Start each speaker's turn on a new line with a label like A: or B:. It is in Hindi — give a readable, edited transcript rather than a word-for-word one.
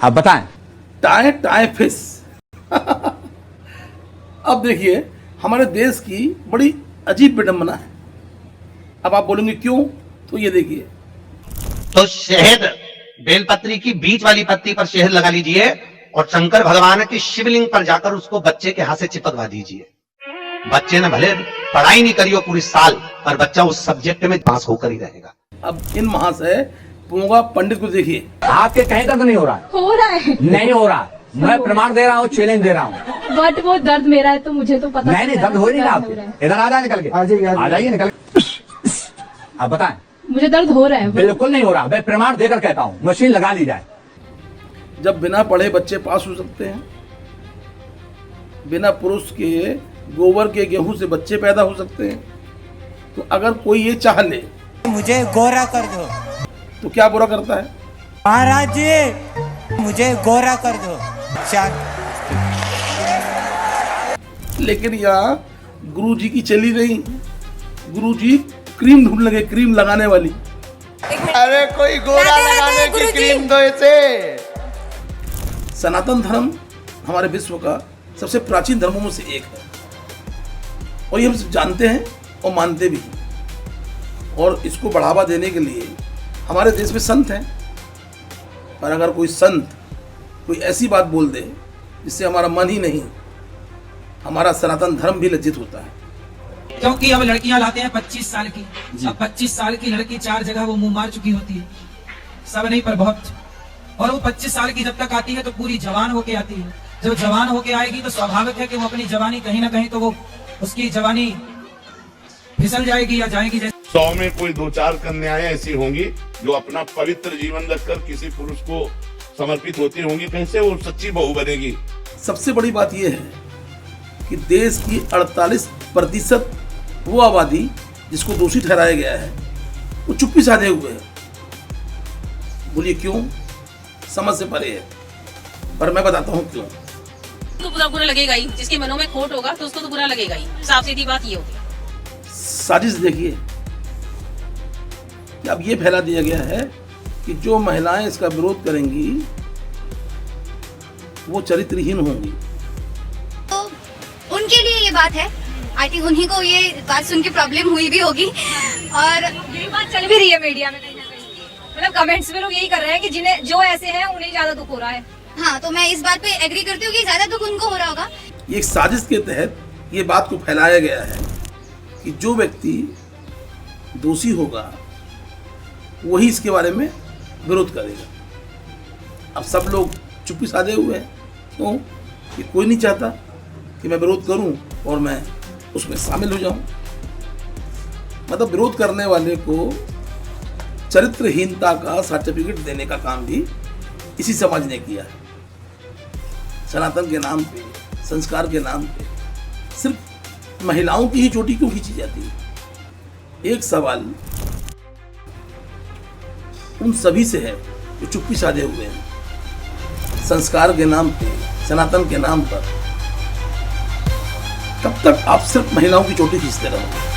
A: आप बताएं।
B: टाए टाए फिस। अब देखिए हमारे देश की बड़ी अजीब विडंबना है। अब आप बोलेंगे क्यों, तो ये देखिए।
C: तो शहद, बेलपत्री की बीच वाली पत्ती पर शहद लगा लीजिए और शंकर भगवान की शिवलिंग पर जाकर उसको बच्चे के हाथ से चिपकवा दीजिए। बच्चे ने भले पढ़ाई नहीं करी हो पूरी साल, पर बच्चा उस सब्जेक्ट में पास होकर ही रहेगा।
B: अब इन महाशय पोंगा पंडित को देखिए।
A: आपके कहीं दर्द नहीं हो रहा है? नहीं हो रहा। मैं प्रमाण दे रहा हूँ, चैलेंज दे रहा हूँ।
D: बट वो दर्द मेरा है तो मुझे तो पता
A: नहीं दर्द हो नहीं रहा आपके। इधर आ जाए निकल के, आ जाइए निकल के। आप बताएं।
D: मुझे दर्द हो रहा है।
A: बिल्कुल नहीं हो रहा, मैं प्रमाण देकर कहता हूँ, मशीन लगा ली जाए।
B: जब बिना पढ़े बच्चे पास हो सकते हैं, बिना पुरुष के गोबर के गेहूं से बच्चे पैदा हो सकते हैं, तो अगर कोई ये चाह ले
E: मुझे गोरा कर दो,
B: तो क्या बुरा करता है?
E: महाराज जी मुझे गोरा कर दो।
B: लेकिन यहाँ गुरुजी की चली नहीं। गुरुजी क्रीम ढूंढ लगे, क्रीम लगाने वाली।
F: अरे कोई गोरा लगाने की क्रीम दो इसे।
B: सनातन धर्म हमारे विश्व का सबसे प्राचीन धर्मों में से एक है, और ये हम सब जानते हैं और मानते भी हैं। और इसको बढ़ावा देने के लिए हमारे देश में संत हैं, पर अगर कोई संत कोई ऐसी बात बोल दे जिससे हमारा मन ही नहीं, हमारा सनातन धर्म भी लज्जित होता है।
G: क्योंकि अब लड़कियां लाते हैं 25 साल की। अब 25 साल की लड़की 4 जगह वो मुंह मार चुकी होती है, सब नहीं पर बहुत। और वो 25 साल की जब तक आती है तो पूरी जवान होके आती है। जब जवान होके आएगी तो स्वाभाविक है कि वो अपनी जवानी कहीं ना कहीं तो वो उसकी जवानी फिसल जाएगी या जाएगी।
H: 100 में कोई 2-4 कन्याएं ऐसी होंगी जो अपना पवित्र जीवन रखकर किसी पुरुष को समर्पित होती होंगी। कैसे वो सच्ची बहू बनेगी?
B: सबसे बड़ी बात यह है कि देश की 48% वो आबादी जिसको दोषी ठहराया गया है वो चुप्पी साधे हुए है। बोलिए क्यों? समझ से परे है, पर मैं बताता हूँ क्यों।
I: तो बुरा लगेगा ही, जिसके मनों में खोट होगा तो उसको तो बुरा लगेगा ही। साफ सीधी बात ये होती है।
B: साजिश देखिए, अब ये फैला दिया गया है कि जो महिलाएं इसका विरोध करेंगी वो चरित्रहीन होंगी।
J: तो उनके लिए ये बात है, आई थिंक उन्हीं को ये बात सुन के प्रॉब्लम हुई भी होगी, और
D: ये बात चल भी रही है मीडिया में, मतलब कमेंट्स में लोग यही कर रहे हैं कि जिन्हें जो ऐसे हैं उन्हें ज्यादा दुख हो रहा है।
J: हाँ, तो मैं इस बात पे एग्री करती हूँ कि ज्यादा दुख उनको हो रहा होगा।
B: ये एक साजिश के तहत ये बात को फैलाया गया है कि जो व्यक्ति दोषी होगा वही इसके बारे में विरोध करेगा। अब सब लोग चुप्पी साधे हुए हैं, क्यों? कि कोई नहीं चाहता कि मैं विरोध करूं और मैं उसमें शामिल हो जाऊं। मतलब विरोध करने वाले को चरित्रहीनता का सर्टिफिकेट देने का काम भी इसी समाज ने किया है। सनातन के नाम पे, संस्कार के नाम पे सिर्फ महिलाओं की ही चोटी क्यों खींची जाती है? एक सवाल उन सभी से है जो चुप्पी साधे हुए हैं संस्कार के नाम पे, सनातन के नाम पर। कब तक आप सिर्फ महिलाओं की चोटी खींचते रहोगे?